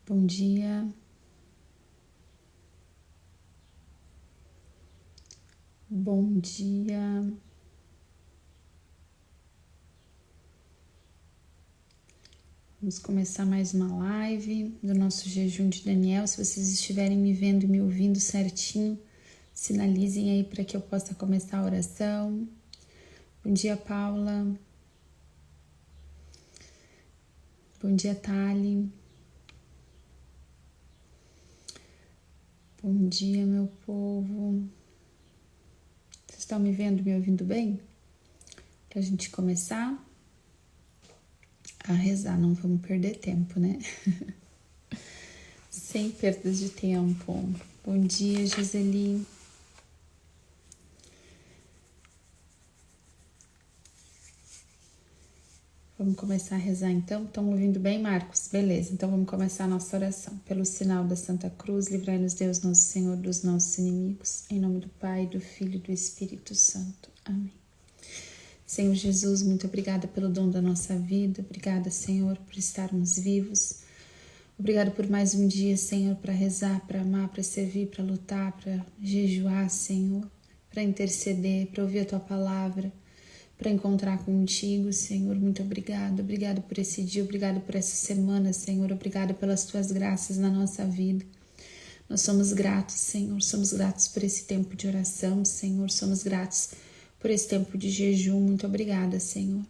Bom dia. Bom dia. Vamos começar mais uma live do nosso jejum de Daniel. Se vocês estiverem me vendo e me ouvindo certinho, sinalizem aí para que eu possa começar a oração. Bom dia, Paula. Bom dia, Thali. Bom dia, meu povo. Vocês estão me vendo e me ouvindo bem? Para a gente começar a rezar, não vamos perder tempo, né? Sem perdas de tempo. Bom dia, Giseli. Vamos começar a rezar então? Estão ouvindo bem, Marcos? Beleza, então vamos começar a nossa oração. Pelo sinal da Santa Cruz, livrai-nos Deus nosso Senhor dos nossos inimigos. Em nome do Pai, do Filho e do Espírito Santo. Amém. Senhor Jesus, muito obrigada pelo dom da nossa vida. Obrigada, Senhor, por estarmos vivos. Obrigada por mais um dia, Senhor, para rezar, para amar, para servir, para lutar, para jejuar, Senhor, para interceder, para ouvir a Tua palavra, para encontrar contigo, Senhor. Muito obrigado. Obrigado por esse dia, obrigado por essa semana, Senhor. Obrigado pelas Tuas graças na nossa vida. Nós somos gratos, Senhor. Somos gratos por esse tempo de oração, Senhor. Somos gratos por esse tempo de jejum. Muito obrigada, Senhor.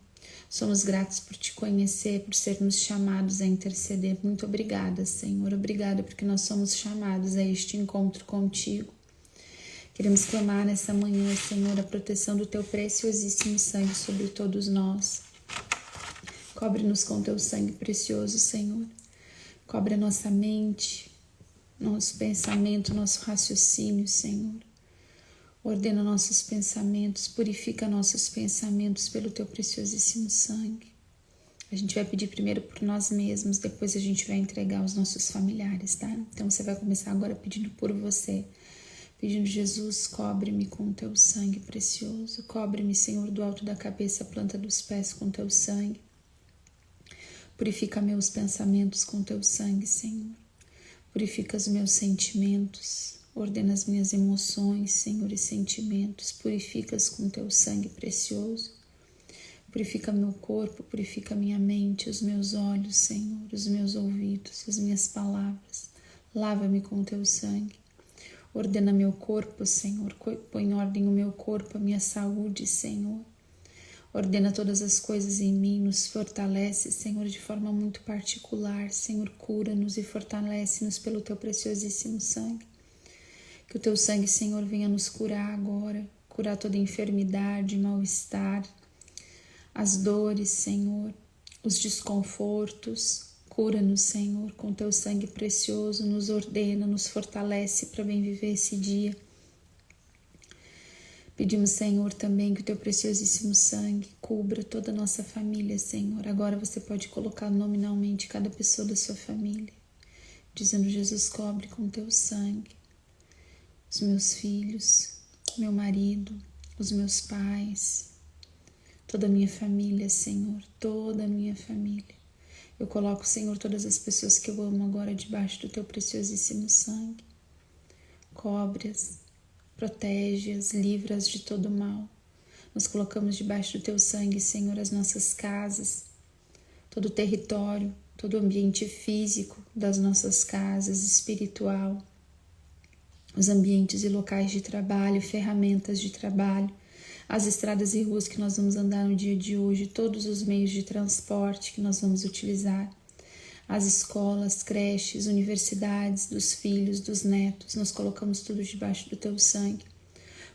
Somos gratos por Te conhecer, por sermos chamados a interceder. Muito obrigada, Senhor. Obrigada porque nós somos chamados a este encontro contigo. Queremos clamar nessa manhã, Senhor, a proteção do Teu preciosíssimo sangue sobre todos nós. Cobre-nos com Teu sangue precioso, Senhor. Cobre a nossa mente, nosso pensamento, nosso raciocínio, Senhor. Ordena nossos pensamentos, purifica nossos pensamentos pelo Teu preciosíssimo sangue. A gente vai pedir primeiro por nós mesmos, depois a gente vai entregar aos nossos familiares, tá? Então você vai começar agora pedindo por você. Pedindo, Jesus, cobre-me com Teu sangue precioso. Cobre-me, Senhor, do alto da cabeça à planta dos pés com Teu sangue. Purifica meus pensamentos com Teu sangue, Senhor. Purifica os meus sentimentos. Ordena as minhas emoções, Senhor, e sentimentos. Purifica-os com Teu sangue precioso. Purifica meu corpo, purifica minha mente, os meus olhos, Senhor, os meus ouvidos, as minhas palavras. Lava-me com Teu sangue. Ordena meu corpo, Senhor, põe em ordem o meu corpo, a minha saúde, Senhor. Ordena todas as coisas em mim, nos fortalece, Senhor, de forma muito particular. Senhor, cura-nos e fortalece-nos pelo Teu preciosíssimo sangue. Que o Teu sangue, Senhor, venha nos curar agora, curar toda enfermidade, mal-estar, as dores, Senhor, os desconfortos. Cura-nos, Senhor, com Teu sangue precioso, nos ordena, nos fortalece para bem viver esse dia. Pedimos, Senhor, também que o Teu preciosíssimo sangue cubra toda a nossa família, Senhor. Agora você pode colocar nominalmente cada pessoa da sua família, dizendo, Jesus, cobre com Teu sangue os meus filhos, meu marido, os meus pais, toda a minha família, Senhor, toda a minha família. Eu coloco, Senhor, todas as pessoas que eu amo agora debaixo do Teu preciosíssimo sangue. Cobre-as, protege-as, livra-as de todo mal. Nós colocamos debaixo do Teu sangue, Senhor, as nossas casas, todo o território, todo o ambiente físico das nossas casas, espiritual, os ambientes e locais de trabalho, ferramentas de trabalho, as estradas e ruas que nós vamos andar no dia de hoje, todos os meios de transporte que nós vamos utilizar, as escolas, creches, universidades, dos filhos, dos netos, nós colocamos tudo debaixo do Teu sangue.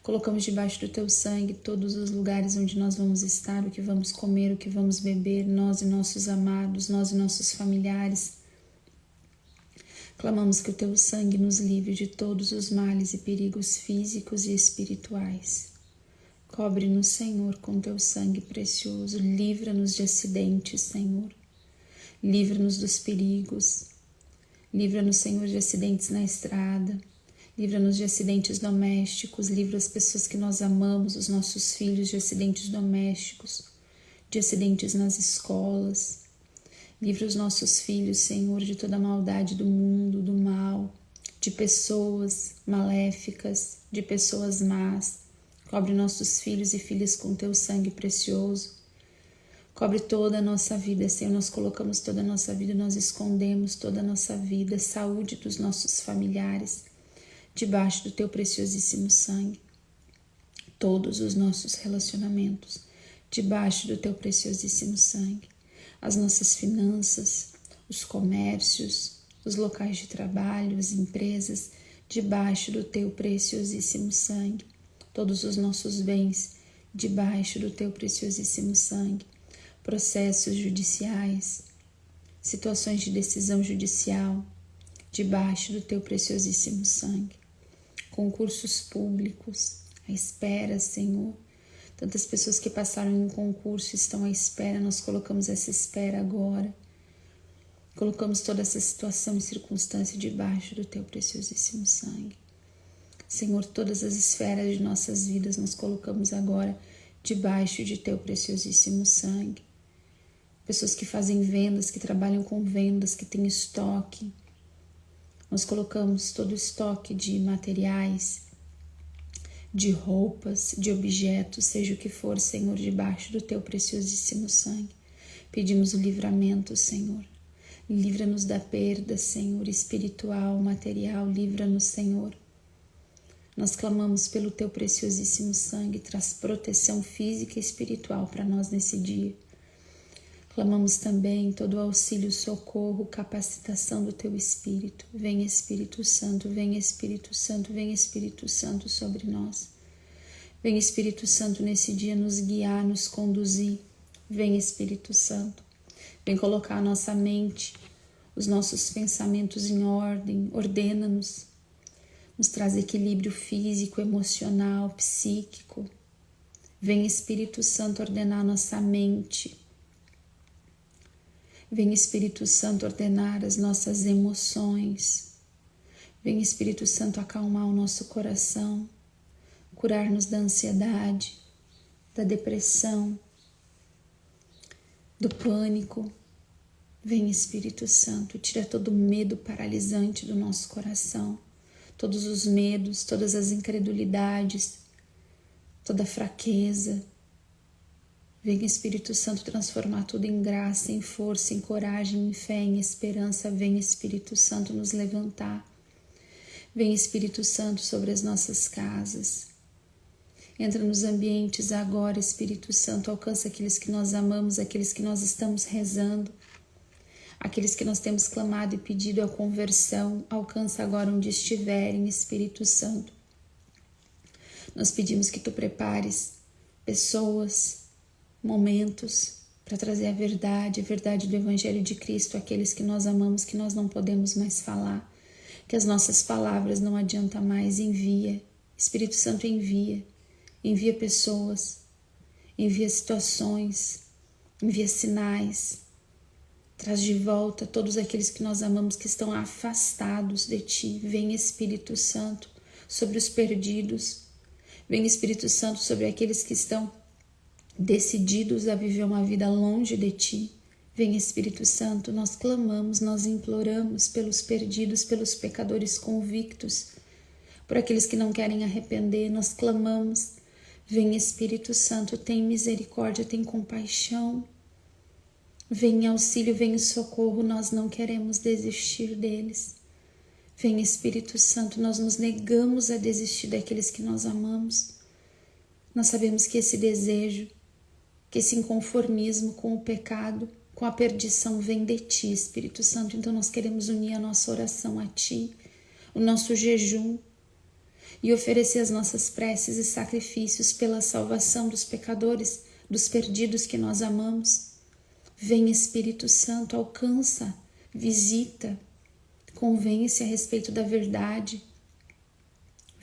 Colocamos debaixo do Teu sangue todos os lugares onde nós vamos estar, o que vamos comer, o que vamos beber, nós e nossos amados, nós e nossos familiares. Clamamos que o Teu sangue nos livre de todos os males e perigos físicos e espirituais. Cobre-nos, Senhor, com Teu sangue precioso. Livra-nos de acidentes, Senhor. Livra-nos dos perigos. Livra-nos, Senhor, de acidentes na estrada. Livra-nos de acidentes domésticos. Livra as pessoas que nós amamos, os nossos filhos, de acidentes domésticos, de acidentes nas escolas. Livra os nossos filhos, Senhor, de toda a maldade do mundo, do mal, de pessoas maléficas, de pessoas más. Cobre nossos filhos e filhas com teu sangue precioso. Cobre toda a nossa vida, Senhor. Nós colocamos toda a nossa vida, nós escondemos toda a nossa vida, saúde dos nossos familiares, debaixo do teu preciosíssimo sangue. Todos os nossos relacionamentos, debaixo do teu preciosíssimo sangue. As nossas finanças, os comércios, os locais de trabalho, as empresas, debaixo do teu preciosíssimo sangue. Todos os nossos bens, debaixo do teu preciosíssimo sangue. Processos judiciais, situações de decisão judicial, debaixo do teu preciosíssimo sangue. Concursos públicos, à espera, Senhor. Tantas pessoas que passaram em um concurso estão à espera, nós colocamos essa espera agora. Colocamos toda essa situação e circunstância debaixo do teu preciosíssimo sangue. Senhor, todas as esferas de nossas vidas nós colocamos agora debaixo de teu preciosíssimo sangue. Pessoas que fazem vendas, que trabalham com vendas, que têm estoque. Nós colocamos todo o estoque de materiais, de roupas, de objetos, seja o que for, Senhor, debaixo do teu preciosíssimo sangue. Pedimos o livramento, Senhor. Livra-nos da perda, Senhor, espiritual, material, livra-nos, Senhor. Nós clamamos pelo teu preciosíssimo sangue, traz proteção física e espiritual para nós nesse dia. Clamamos também todo o auxílio, socorro, capacitação do teu Espírito. Vem Espírito Santo, vem Espírito Santo, vem Espírito Santo sobre nós. Vem Espírito Santo nesse dia nos guiar, nos conduzir. Vem Espírito Santo, vem colocar a nossa mente, os nossos pensamentos em ordem, ordena-nos, nos traz equilíbrio físico, emocional, psíquico. Vem Espírito Santo ordenar a nossa mente. Vem Espírito Santo ordenar as nossas emoções. Vem Espírito Santo acalmar o nosso coração, curar-nos da ansiedade, da depressão, do pânico. Vem Espírito Santo, tira todo o medo paralisante do nosso coração, todos os medos, todas as incredulidades, toda a fraqueza. Vem Espírito Santo transformar tudo em graça, em força, em coragem, em fé, em esperança. Vem Espírito Santo nos levantar. Vem Espírito Santo sobre as nossas casas. Entra nos ambientes agora, Espírito Santo. Alcança aqueles que nós amamos, aqueles que nós estamos rezando, aqueles que nós temos clamado e pedido a conversão. Alcança agora onde estiverem, Espírito Santo. Nós pedimos que tu prepares pessoas, momentos para trazer a verdade do Evangelho de Cristo àqueles que nós amamos, que nós não podemos mais falar, que as nossas palavras não adiantam mais. Envia, Espírito Santo, envia pessoas, envia situações, envia sinais, traz de volta todos aqueles que nós amamos que estão afastados de ti. Vem Espírito Santo sobre os perdidos, vem Espírito Santo sobre aqueles que estão decididos a viver uma vida longe de ti. Vem Espírito Santo, nós clamamos, nós imploramos pelos perdidos, pelos pecadores convictos, por aqueles que não querem arrepender. Nós clamamos, vem Espírito Santo, tem misericórdia, tem compaixão, vem em auxílio, vem em socorro. Nós não queremos desistir deles. Vem Espírito Santo, nós nos negamos a desistir daqueles que nós amamos. Nós sabemos que esse desejo, que esse inconformismo com o pecado, com a perdição, vem de ti, Espírito Santo. Então nós queremos unir a nossa oração a ti, o nosso jejum, e oferecer as nossas preces e sacrifícios pela salvação dos pecadores, dos perdidos que nós amamos. Vem Espírito Santo, alcança, visita, convence a respeito da verdade.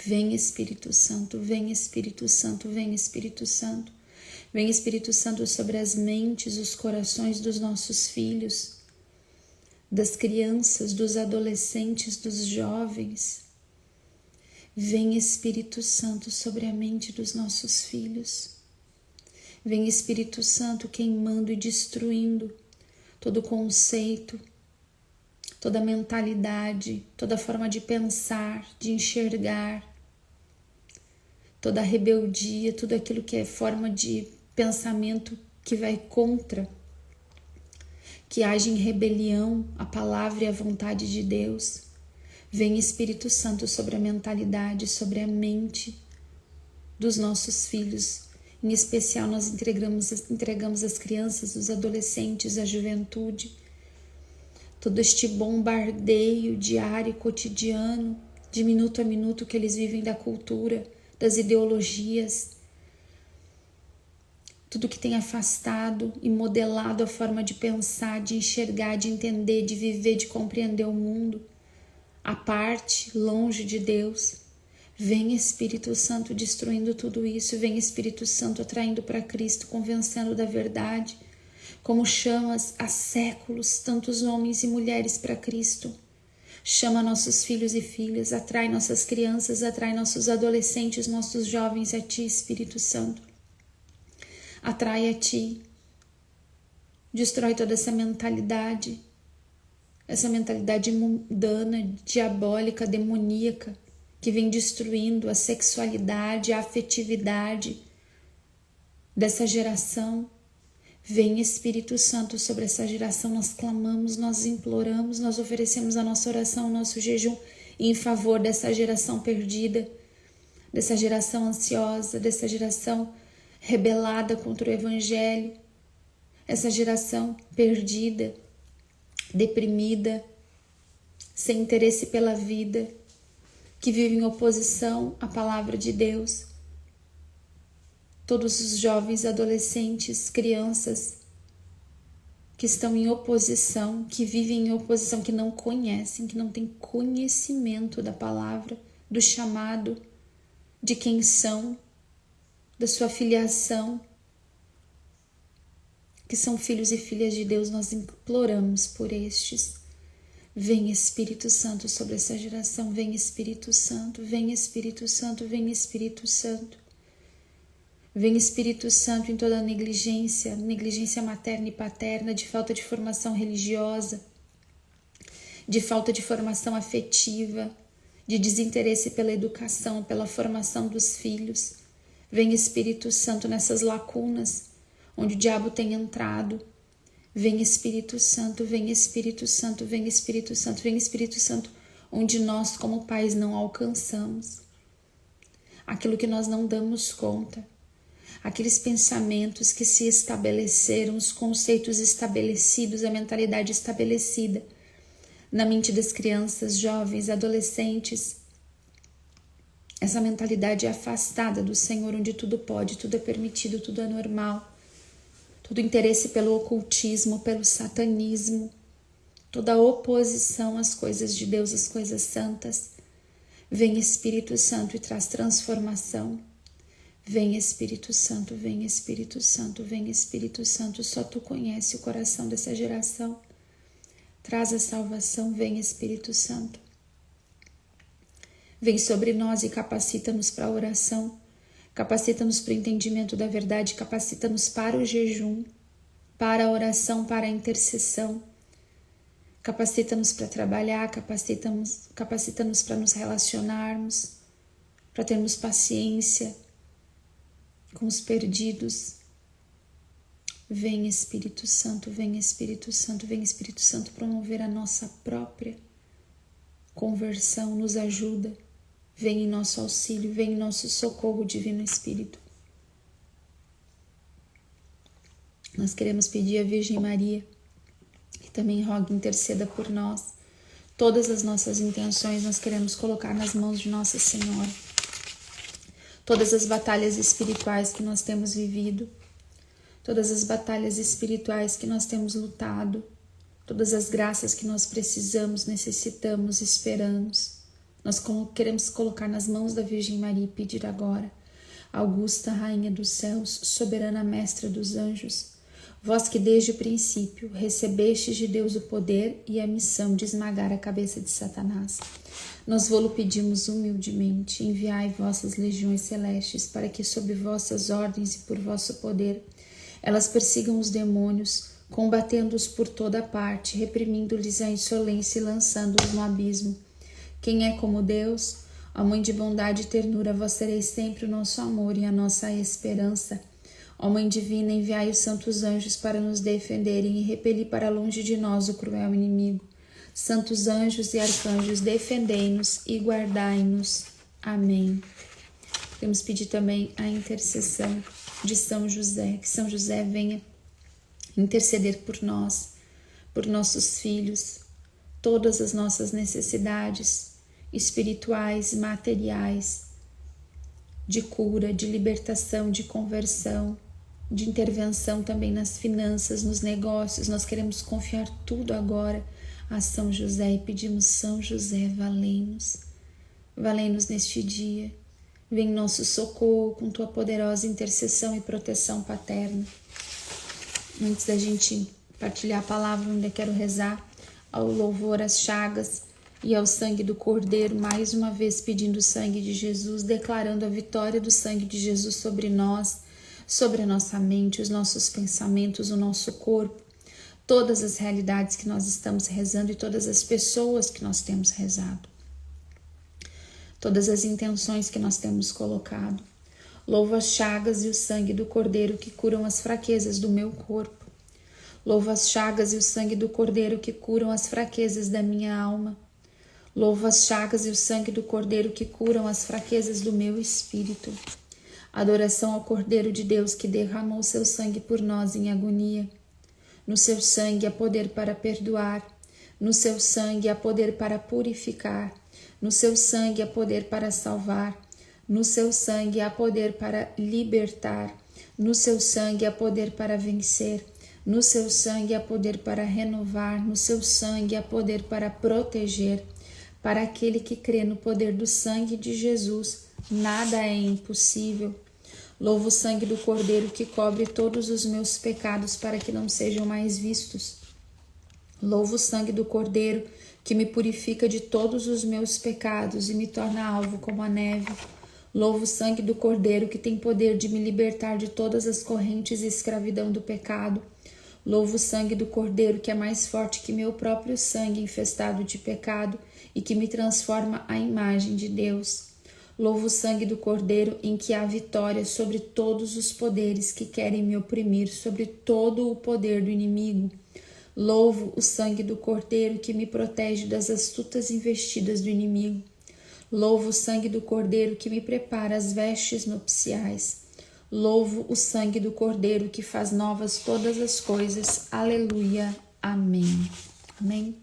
Vem Espírito Santo, vem Espírito Santo, vem Espírito Santo. Vem Espírito Santo sobre as mentes, os corações dos nossos filhos, das crianças, dos adolescentes, dos jovens. Vem Espírito Santo sobre a mente dos nossos filhos. Vem Espírito Santo queimando e destruindo todo conceito, toda mentalidade, toda forma de pensar, de enxergar, toda rebeldia, tudo aquilo que é forma de pensamento que vai contra, que age em rebelião à palavra e à vontade de Deus. Vem Espírito Santo sobre a mentalidade, sobre a mente dos nossos filhos. Em especial nós entregamos as crianças, os adolescentes, a juventude, todo este bombardeio diário, cotidiano, de minuto a minuto que eles vivem da cultura, das ideologias, tudo que tem afastado e modelado a forma de pensar, de enxergar, de entender, de viver, de compreender o mundo, à parte, longe de Deus. Vem Espírito Santo destruindo tudo isso, vem Espírito Santo atraindo para Cristo, convencendo da verdade, como chamas há séculos tantos homens e mulheres para Cristo. Chama nossos filhos e filhas, atrai nossas crianças, atrai nossos adolescentes, nossos jovens a Ti, Espírito Santo. Atrai a Ti. Destrói toda essa mentalidade mundana, diabólica, demoníaca, que vem destruindo a sexualidade, a afetividade dessa geração. Vem Espírito Santo sobre essa geração, nós clamamos, nós imploramos, nós oferecemos a nossa oração, o nosso jejum em favor dessa geração perdida, dessa geração ansiosa, dessa geração rebelada contra o Evangelho, essa geração perdida, deprimida, sem interesse pela vida, que vive em oposição à palavra de Deus. Todos os jovens, adolescentes, crianças que estão em oposição, que vivem em oposição, que não conhecem, que não têm conhecimento da palavra, do chamado, de quem são, da sua filiação, que são filhos e filhas de Deus, nós imploramos por estes. Vem Espírito Santo sobre essa geração, vem Espírito Santo, vem Espírito Santo, vem Espírito Santo. Vem Espírito Santo em toda a negligência materna e paterna, de falta de formação religiosa, de falta de formação afetiva, de desinteresse pela educação, pela formação dos filhos. Vem Espírito Santo nessas lacunas onde o diabo tem entrado. Vem Espírito Santo, vem Espírito Santo, vem Espírito Santo, vem Espírito Santo, onde nós como pais não alcançamos. Aquilo que nós não damos conta. Aqueles pensamentos que se estabeleceram, os conceitos estabelecidos, a mentalidade estabelecida na mente das crianças, jovens, adolescentes. Essa mentalidade é afastada do Senhor, onde tudo pode, tudo é permitido, tudo é normal. Todo interesse pelo ocultismo, pelo satanismo, toda oposição às coisas de Deus, às coisas santas. Vem Espírito Santo e traz transformação. Vem Espírito Santo, vem Espírito Santo, vem Espírito Santo. Só Tu conhece o coração dessa geração. Traz a salvação, vem Espírito Santo. Vem sobre nós e capacita-nos para a oração. Capacita-nos para o entendimento da verdade, capacita-nos para o jejum, para a oração, para a intercessão. Capacita-nos para trabalhar, capacita-nos para nos relacionarmos, para termos paciência com os perdidos. Vem Espírito Santo, vem Espírito Santo, vem Espírito Santo promover a nossa própria conversão, nos ajuda. Vem em nosso auxílio, vem em nosso socorro, Divino Espírito. Nós queremos pedir à Virgem Maria, que também rogue e interceda por nós. Todas as nossas intenções nós queremos colocar nas mãos de Nossa Senhora. Todas as batalhas espirituais que nós temos vivido, todas as batalhas espirituais que nós temos lutado, todas as graças que nós precisamos, necessitamos, esperamos. Nós queremos colocar nas mãos da Virgem Maria e pedir agora: Augusta, Rainha dos Céus, soberana Mestra dos Anjos, vós que desde o princípio recebestes de Deus o poder e a missão de esmagar a cabeça de Satanás, nós vô-lo pedimos humildemente, enviai vossas legiões celestes para que sob vossas ordens e por vosso poder elas persigam os demônios, combatendo-os por toda parte, reprimindo-lhes a insolência e lançando-os no abismo. Quem é como Deus? Ó Mãe de bondade e ternura, vós sereis sempre o nosso amor e a nossa esperança. Ó Mãe divina, enviai os santos anjos para nos defenderem e repeli para longe de nós o cruel inimigo. Santos anjos e arcanjos, defendei-nos e guardai-nos. Amém. Podemos pedir também a intercessão de São José, que São José venha interceder por nós, por nossos filhos, todas as nossas necessidades espirituais e materiais, de cura, de libertação, de conversão, de intervenção também nas finanças, nos negócios. Nós queremos confiar tudo agora a São José e pedimos: São José, valei-nos, valei-nos neste dia. Vem nosso socorro com tua poderosa intercessão e proteção paterna. Antes da gente partilhar a palavra, ainda quero rezar ao louvor às chagas e ao sangue do Cordeiro, mais uma vez pedindo o sangue de Jesus, declarando a vitória do sangue de Jesus sobre nós, sobre a nossa mente, os nossos pensamentos, o nosso corpo, todas as realidades que nós estamos rezando e todas as pessoas que nós temos rezado, todas as intenções que nós temos colocado. Louvo as chagas e o sangue do Cordeiro que curam as fraquezas do meu corpo. Louvo as chagas e o sangue do Cordeiro que curam as fraquezas da minha alma. Louvo as chagas e o sangue do Cordeiro que curam as fraquezas do meu espírito. Adoração ao Cordeiro de Deus que derramou seu sangue por nós em agonia. No seu sangue há poder para perdoar. No seu sangue há poder para purificar. No seu sangue há poder para salvar. No seu sangue há poder para libertar. No seu sangue há poder para vencer. No seu sangue há poder para renovar. No seu sangue há poder para proteger. Para aquele que crê no poder do sangue de Jesus, nada é impossível. Louvo o sangue do Cordeiro que cobre todos os meus pecados para que não sejam mais vistos. Louvo o sangue do Cordeiro que me purifica de todos os meus pecados e me torna alvo como a neve. Louvo o sangue do Cordeiro que tem poder de me libertar de todas as correntes e escravidão do pecado. Louvo o sangue do Cordeiro que é mais forte que meu próprio sangue infestado de pecado e que me transforma à imagem de Deus. Louvo o sangue do Cordeiro em que há vitória sobre todos os poderes que querem me oprimir, sobre todo o poder do inimigo. Louvo o sangue do Cordeiro que me protege das astutas investidas do inimigo. Louvo o sangue do Cordeiro que me prepara as vestes nupciais. Louvo o sangue do Cordeiro que faz novas todas as coisas. Aleluia. Amém. Amém.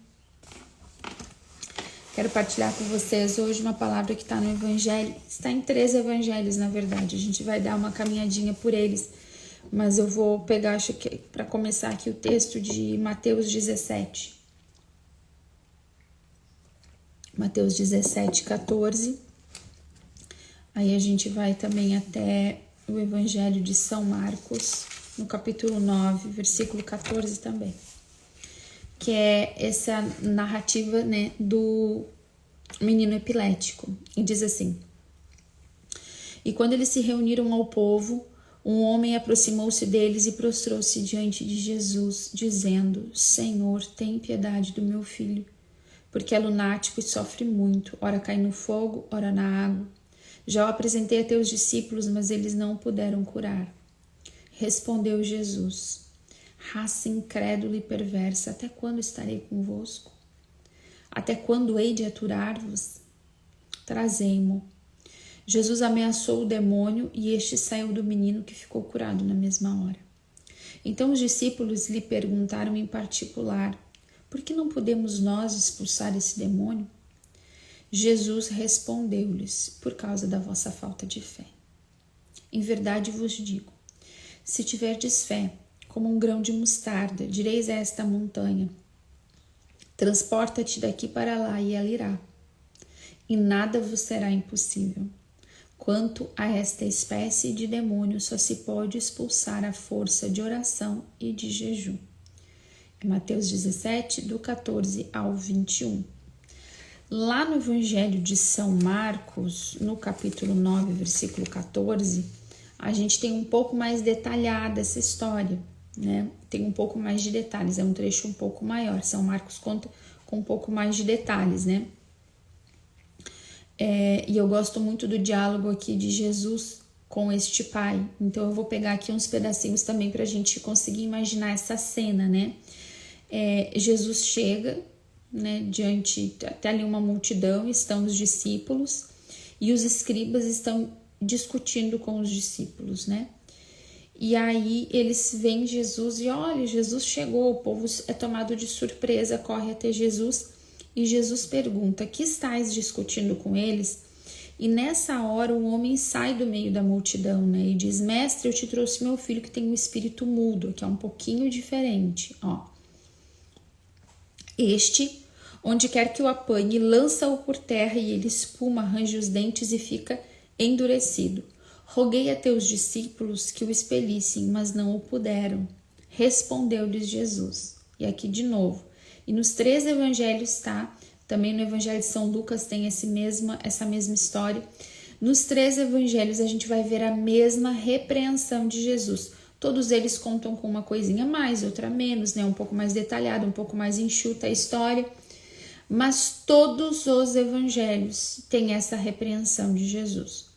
Quero partilhar com vocês hoje uma palavra que está no Evangelho. Está em 3 evangelhos, na verdade. A gente vai dar uma caminhadinha por eles. Mas eu vou pegar, acho que para começar aqui, o texto de Mateus 17. Mateus 17, 14. Aí a gente vai também até o Evangelho de São Marcos, no capítulo 9, versículo 14 também. Que é essa narrativa, né, do menino epilético. E diz assim: E quando eles se reuniram ao povo, um homem aproximou-se deles e prostrou-se diante de Jesus, dizendo: Senhor, tem piedade do meu filho, porque é lunático e sofre muito, ora cai no fogo, ora na água. Já o apresentei a teus discípulos, mas eles não o puderam curar. Respondeu Jesus: Raça incrédula e perversa, até quando estarei convosco? Até quando hei de aturar-vos? Trazei-mo. Jesus ameaçou o demônio e este saiu do menino, que ficou curado na mesma hora. Então os discípulos lhe perguntaram em particular: Por que não podemos nós expulsar esse demônio? Jesus respondeu-lhes: Por causa da vossa falta de fé. Em verdade vos digo, se tiverdes fé, como um grão de mostarda, direis a esta montanha: transporta-te daqui para lá, e ela irá, e nada vos será impossível. Quanto a esta espécie de demônio, só se pode expulsar à força de oração e de jejum. É Mateus 17, do 14 ao 21. Lá no Evangelho de São Marcos, no capítulo 9, versículo 14, a gente tem um pouco mais detalhada essa história. né? Tem um pouco mais de detalhes, é um trecho um pouco maior. São Marcos conta com um pouco mais de detalhes, né? E eu gosto muito do diálogo aqui de Jesus com este pai. Então eu vou pegar aqui uns pedacinhos também para a gente conseguir imaginar essa cena, né? Jesus chega, né, diante, até ali uma multidão, estão os discípulos e os escribas estão discutindo com os discípulos, né? E aí eles veem Jesus e olha, Jesus chegou, o povo é tomado de surpresa, corre até Jesus e Jesus pergunta: que estáis discutindo com eles? E nessa hora um homem sai do meio da multidão, né, e diz: mestre, eu te trouxe meu filho que tem um espírito mudo, que é um pouquinho diferente, ó. Este, onde quer que o apanhe, lança-o por terra e ele espuma, arranja os dentes e fica endurecido. Roguei a teus discípulos que o expelissem, mas não o puderam. Respondeu-lhes Jesus. E aqui de novo. E nos 3 evangelhos tá, também no evangelho de São Lucas tem essa mesma história. Nos 3 evangelhos a gente vai ver a mesma repreensão de Jesus. Todos eles contam com uma coisinha a mais, outra a menos, né? Um pouco mais detalhada, um pouco mais enxuta a história. Mas todos os evangelhos têm essa repreensão de Jesus.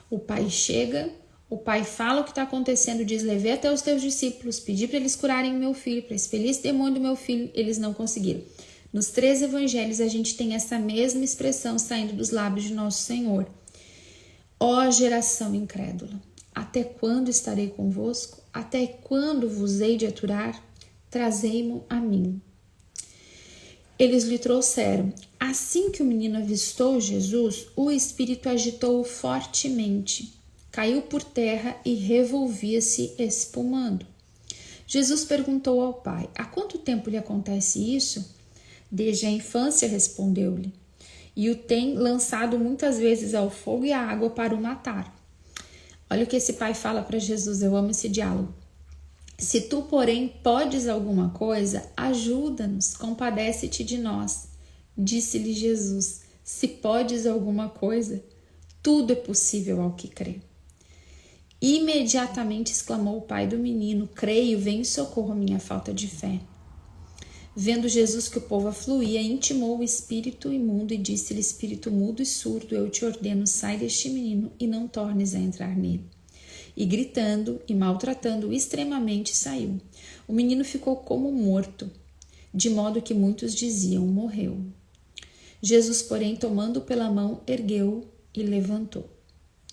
O pai chega, o pai fala o que está acontecendo, diz: levei até os teus discípulos, pedi para eles curarem o meu filho, para expelir esse demônio do meu filho, eles não conseguiram. Nos 3 evangelhos a gente tem essa mesma expressão saindo dos lábios de nosso Senhor. Ó geração incrédula, até quando estarei convosco? Até quando vos hei de aturar? Trazei-mo a mim. Eles lhe trouxeram. Assim que o menino avistou Jesus, o espírito agitou-o fortemente. Caiu por terra e revolvia-se espumando. Jesus perguntou ao pai: há quanto tempo lhe acontece isso? Desde a infância, respondeu-lhe. E o tem lançado muitas vezes ao fogo e à água para o matar. Olha o que esse pai fala para Jesus, eu amo esse diálogo. Se tu, porém, podes alguma coisa, ajuda-nos, compadece-te de nós. Disse-lhe Jesus: se podes alguma coisa, tudo é possível ao que crê. Imediatamente exclamou o pai do menino: creio, vem em socorro a minha falta de fé. Vendo Jesus que o povo afluía, intimou o espírito imundo e disse-lhe: espírito mudo e surdo, eu te ordeno, sai deste menino e não tornes a entrar nele. E gritando e maltratando-o extremamente saiu. O menino ficou como morto, de modo que muitos diziam: morreu. Jesus, porém, tomando-o pela mão, ergueu-o e levantou.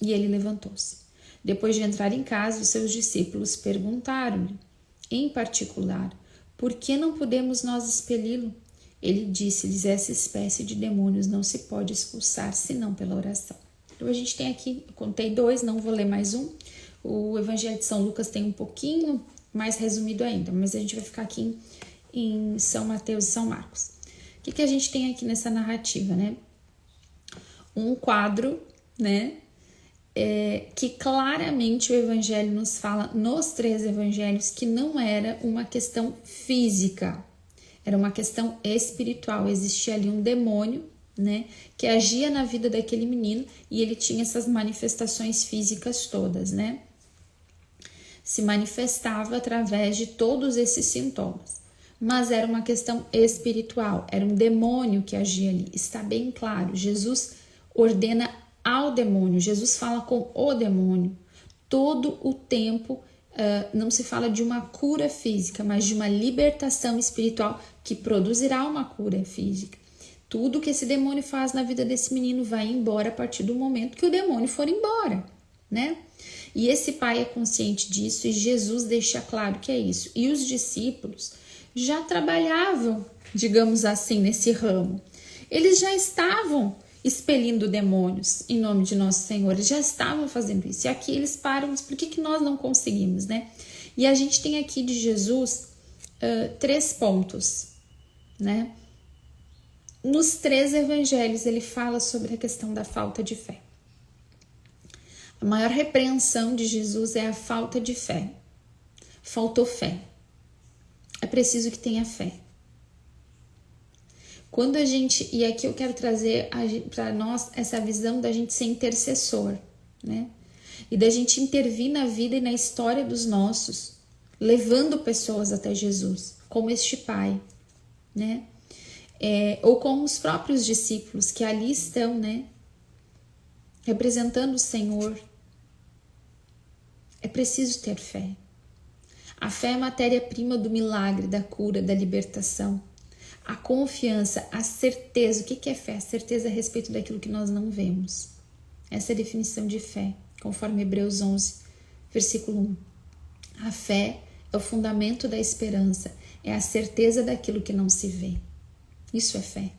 E ele levantou-se. Depois de entrar em casa, os seus discípulos perguntaram-lhe, em particular: por que não podemos nós expeli-lo? Ele disse-lhes: essa espécie de demônios não se pode expulsar senão pela oração. Então a gente tem aqui, eu contei 2, não vou ler mais um. O Evangelho de São Lucas tem um pouquinho mais resumido ainda, mas a gente vai ficar aqui em São Mateus e São Marcos. O que a gente tem aqui nessa narrativa, né? Um quadro, né? Que claramente o Evangelho nos fala, nos 3 evangelhos, que não era uma questão física, era uma questão espiritual. Existia ali um demônio, né, que agia na vida daquele menino e ele tinha essas manifestações físicas todas, né? Se manifestava através de todos esses sintomas, mas era uma questão espiritual, era um demônio que agia ali. Está bem claro, Jesus ordena ao demônio, Jesus fala com o demônio todo o tempo. Não se fala de uma cura física, mas de uma libertação espiritual que produzirá uma cura física. Tudo que esse demônio faz na vida desse menino vai embora a partir do momento que o demônio for embora, né? E esse pai é consciente disso e Jesus deixa claro que é isso. E os discípulos já trabalhavam, digamos assim, nesse ramo. Eles já estavam expelindo demônios em nome de nosso Senhor, eles já estavam fazendo isso. E aqui eles param, mas por que nós não conseguimos, né? E a gente tem aqui de Jesus 3 pontos, né? Nos 3 evangelhos ele fala sobre a questão da falta de fé. A maior repreensão de Jesus é a falta de fé. Faltou fé. É preciso que tenha fé. Quando a gente, e aqui eu quero trazer para nós essa visão da gente ser intercessor, né? E da gente intervir na vida e na história dos nossos, levando pessoas até Jesus, como este pai, né? Ou com os próprios discípulos que ali estão, né? Representando o Senhor. É preciso ter fé. A fé é a matéria-prima do milagre, da cura, da libertação. A confiança, a certeza. O que é fé? A certeza a respeito daquilo que nós não vemos. Essa é a definição de fé, conforme Hebreus 11, versículo 1. A fé é o fundamento da esperança, é a certeza daquilo que não se vê. Isso é fé.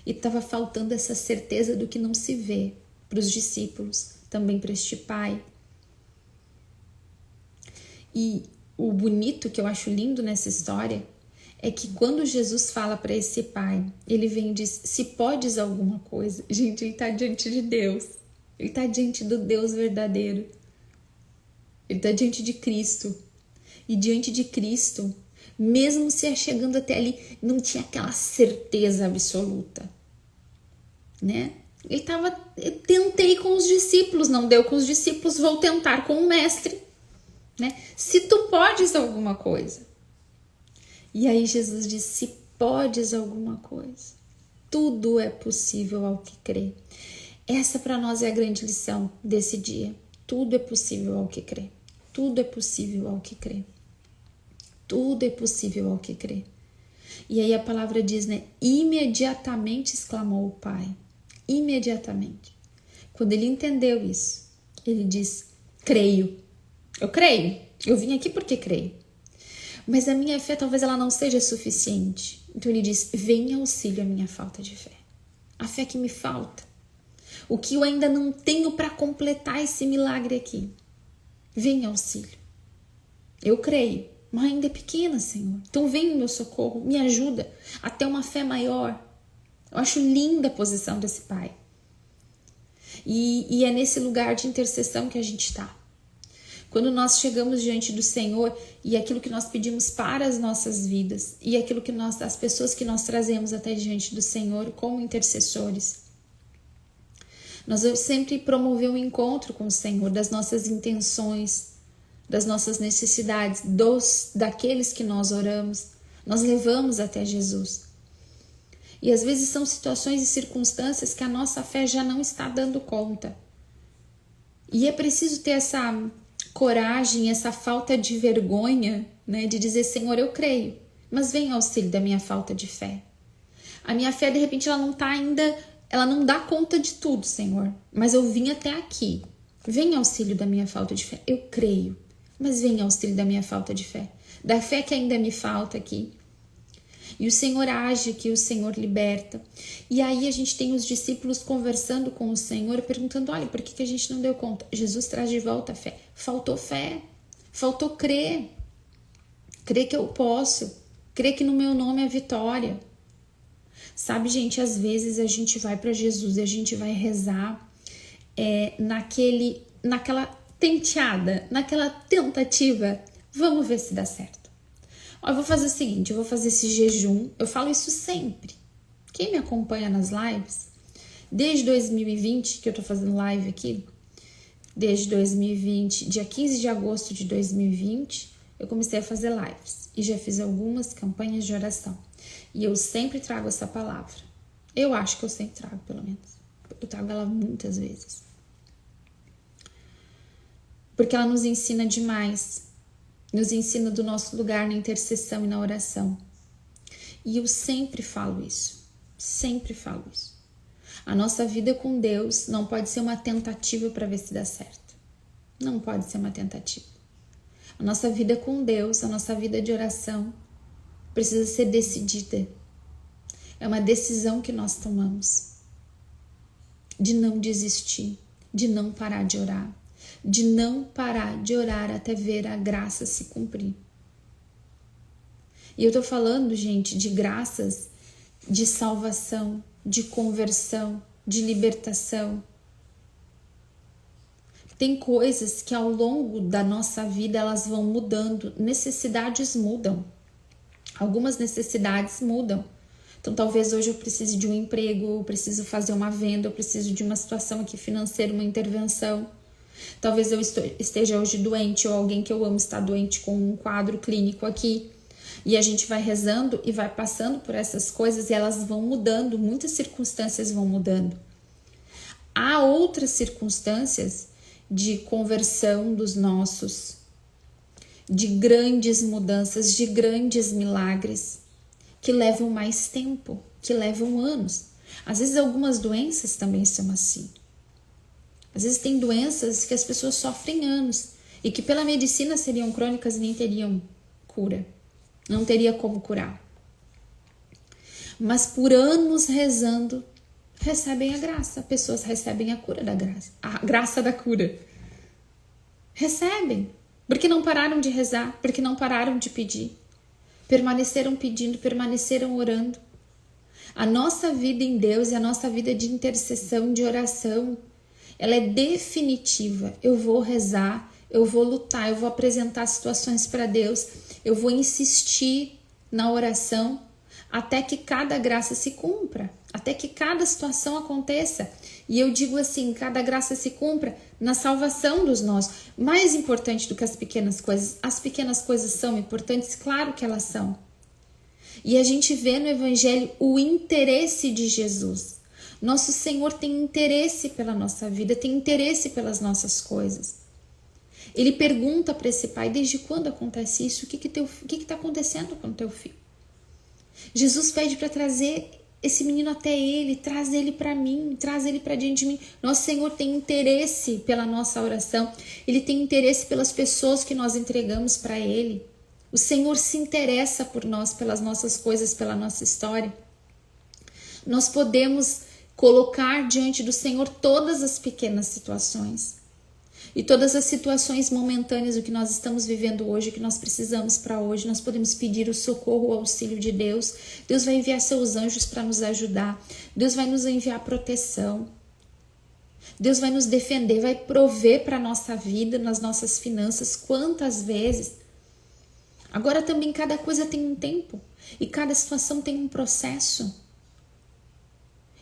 E estava faltando essa certeza do que não se vê para os discípulos, também para este pai. E o bonito que eu acho lindo nessa história é que quando Jesus fala para esse pai, ele vem e diz, se podes alguma coisa. Gente, ele está diante de Deus. Ele está diante do Deus verdadeiro. Ele está diante de Cristo. E diante de Cristo, mesmo se achegando até ali, não tinha aquela certeza absoluta, né? Eu tentei com os discípulos, não deu com os discípulos, vou tentar com o mestre, né? Se tu podes alguma coisa. E aí Jesus diz, se podes alguma coisa, tudo é possível ao que crê. Essa para nós é a grande lição desse dia. Tudo é possível ao que crê. Tudo é possível ao que crê. Tudo é possível ao que crê. E aí a palavra diz, né? Imediatamente exclamou o pai. Imediatamente. Quando ele entendeu isso, ele diz, creio. Eu creio. Eu vim aqui porque creio. Mas a minha fé talvez ela não seja suficiente. Então ele diz, venha auxílio à minha falta de fé. A fé que me falta. O que eu ainda não tenho para completar esse milagre aqui. Venha auxílio. Eu creio, mas ainda é pequena, Senhor. Então vem o meu socorro, me ajuda a ter uma fé maior. Eu acho linda a posição desse pai. E é nesse lugar de intercessão que a gente está. Quando nós chegamos diante do Senhor e aquilo que nós pedimos para as nossas vidas e aquilo que as pessoas que nós trazemos até diante do Senhor como intercessores, nós vamos sempre promover um encontro com o Senhor das nossas intenções, das nossas necessidades, daqueles que nós oramos, nós levamos até Jesus. E às vezes são situações e circunstâncias que a nossa fé já não está dando conta. E é preciso ter essa coragem, essa falta de vergonha, né, de dizer, Senhor, eu creio, mas vem auxílio da minha falta de fé. A minha fé, de repente, ela não está ainda, ela não dá conta de tudo, Senhor, mas eu vim até aqui. Vem auxílio da minha falta de fé. Eu creio, mas vem auxílio da minha falta de fé. Da fé que ainda me falta aqui. E o Senhor age aqui, o Senhor liberta. E aí a gente tem os discípulos conversando com o Senhor, perguntando, olha, por que a gente não deu conta? Jesus traz de volta a fé. Faltou fé, faltou crer. Crer que eu posso, crer que no meu nome é vitória. Sabe, gente, às vezes a gente vai para Jesus e a gente vai rezar naquela tenteada, naquela tentativa, vamos ver se dá certo. Eu vou fazer o seguinte, eu vou fazer esse jejum, eu falo isso sempre. Quem me acompanha nas lives, desde 2020, que eu tô fazendo live aqui, desde 2020, dia 15 de agosto de 2020, eu comecei a fazer lives e já fiz algumas campanhas de oração. E eu sempre trago essa palavra. Eu acho que eu sempre trago, pelo menos. Eu trago ela muitas vezes. Porque ela nos ensina demais. Nos ensina do nosso lugar na intercessão e na oração. E eu sempre falo isso. Sempre falo isso. A nossa vida com Deus não pode ser uma tentativa para ver se dá certo. Não pode ser uma tentativa. A nossa vida com Deus, a nossa vida de oração, precisa ser decidida. É uma decisão que nós tomamos. De não desistir, de não parar de orar. De não parar de orar até ver a graça se cumprir. E eu tô falando, gente, de graças de salvação, de conversão, de libertação. Tem coisas que ao longo da nossa vida elas vão mudando, necessidades mudam. Algumas necessidades mudam. Então talvez hoje eu precise de um emprego, eu preciso fazer uma venda, eu preciso de uma situação aqui financeira, uma intervenção. Talvez eu esteja hoje doente ou alguém que eu amo está doente com um quadro clínico aqui. E a gente vai rezando e vai passando por essas coisas e elas vão mudando, muitas circunstâncias vão mudando. Há outras circunstâncias de conversão dos nossos, de grandes mudanças, de grandes milagres, que levam mais tempo, que levam anos. Às vezes algumas doenças também são assim. Às vezes tem doenças que as pessoas sofrem anos e que pela medicina seriam crônicas e nem teriam cura. Não teria como curar. Mas por anos rezando, recebem a graça. Pessoas recebem a cura da graça. A graça da cura. Recebem. Porque não pararam de rezar. Porque não pararam de pedir. Permaneceram pedindo, permaneceram orando. A nossa vida em Deus e a nossa vida de intercessão, de oração, ela é definitiva. Eu vou rezar, eu vou lutar, eu vou apresentar situações para Deus, eu vou insistir na oração até que cada graça se cumpra, até que cada situação aconteça. E eu digo assim, cada graça se cumpra na salvação dos nossos. Mais importante do que as pequenas coisas são importantes? Claro que elas são. E a gente vê no Evangelho o interesse de Jesus. Nosso Senhor tem interesse pela nossa vida, tem interesse pelas nossas coisas. Ele pergunta para esse pai, desde quando acontece isso? O que está acontecendo com o teu filho? Jesus pede para trazer esse menino até ele, traz ele para mim, traz ele para diante de mim. Nosso Senhor tem interesse pela nossa oração, Ele tem interesse pelas pessoas que nós entregamos para Ele. O Senhor se interessa por nós, pelas nossas coisas, pela nossa história. Nós podemos colocar diante do Senhor todas as pequenas situações e todas as situações momentâneas, o que nós estamos vivendo hoje, o que nós precisamos para hoje. Nós podemos pedir o socorro, o auxílio de Deus. Deus vai enviar seus anjos para nos ajudar. Deus vai nos enviar proteção. Deus vai nos defender, vai prover para a nossa vida, nas nossas finanças. Quantas vezes? Agora também cada coisa tem um tempo e cada situação tem um processo.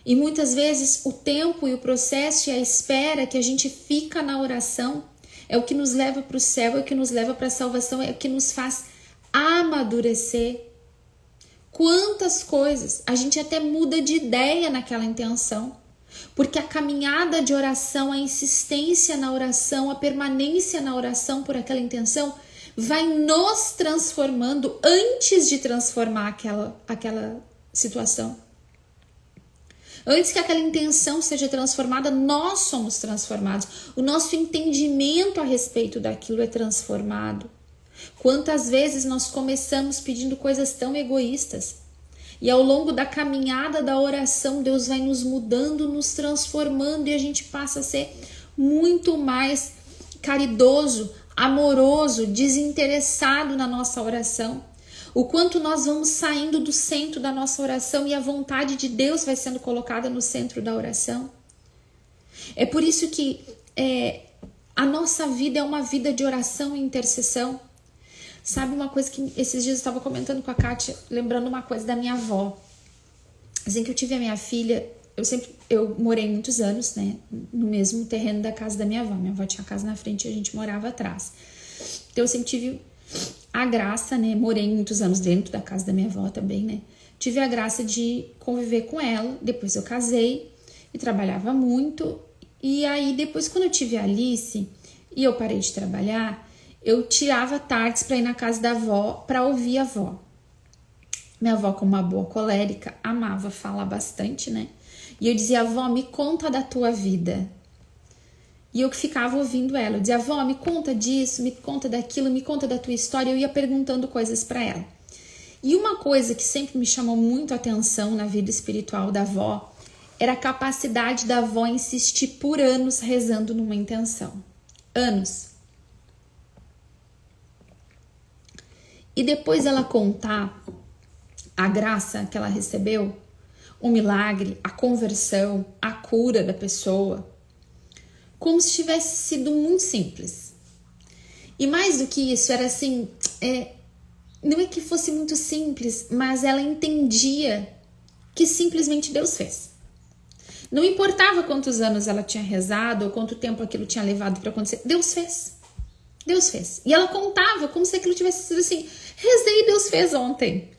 E muitas vezes o tempo e o processo e a espera que a gente fica na oração é o que nos leva para o céu, é o que nos leva para a salvação, é o que nos faz amadurecer. Quantas coisas a gente até muda de ideia naquela intenção, porque a caminhada de oração, a insistência na oração, a permanência na oração por aquela intenção vai nos transformando antes de transformar aquela situação. Antes que aquela intenção seja transformada, nós somos transformados. O nosso entendimento a respeito daquilo é transformado. Quantas vezes nós começamos pedindo coisas tão egoístas e ao longo da caminhada da oração, Deus vai nos mudando, nos transformando e a gente passa a ser muito mais caridoso, amoroso, desinteressado na nossa oração. O quanto nós vamos saindo do centro da nossa oração e a vontade de Deus vai sendo colocada no centro da oração. É por isso que a nossa vida é uma vida de oração e intercessão. Sabe uma coisa que esses dias eu estava comentando com a Kátia, lembrando uma coisa da minha avó. Assim que eu tive a minha filha, eu morei muitos anos, né, no mesmo terreno da casa da minha avó. Minha avó tinha a casa na frente e a gente morava atrás. Então eu sempre tive a graça, né, morei muitos anos dentro da casa da minha avó também, né, tive a graça de conviver com ela. Depois eu casei e trabalhava muito, e aí depois quando eu tive a Alice e eu parei de trabalhar, eu tirava tardes para ir na casa da avó para ouvir a avó. Minha avó, como uma boa colérica, amava falar bastante, né, e eu dizia: avó, me conta da tua vida. E eu que ficava ouvindo ela, eu dizia: avó, me conta disso, me conta daquilo, me conta da tua história. Eu ia perguntando coisas para ela. E uma coisa que sempre me chamou muito a atenção na vida espiritual da avó era a capacidade da avó insistir por anos rezando numa intenção. Anos. E depois ela contar a graça que ela recebeu, o milagre, a conversão, a cura da pessoa, como se tivesse sido muito simples. E mais do que isso, era assim, não é que fosse muito simples, mas ela entendia que simplesmente Deus fez. Não importava quantos anos ela tinha rezado ou quanto tempo aquilo tinha levado para acontecer. Deus fez. Deus fez. E ela contava como se aquilo tivesse sido assim, rezei e Deus fez ontem.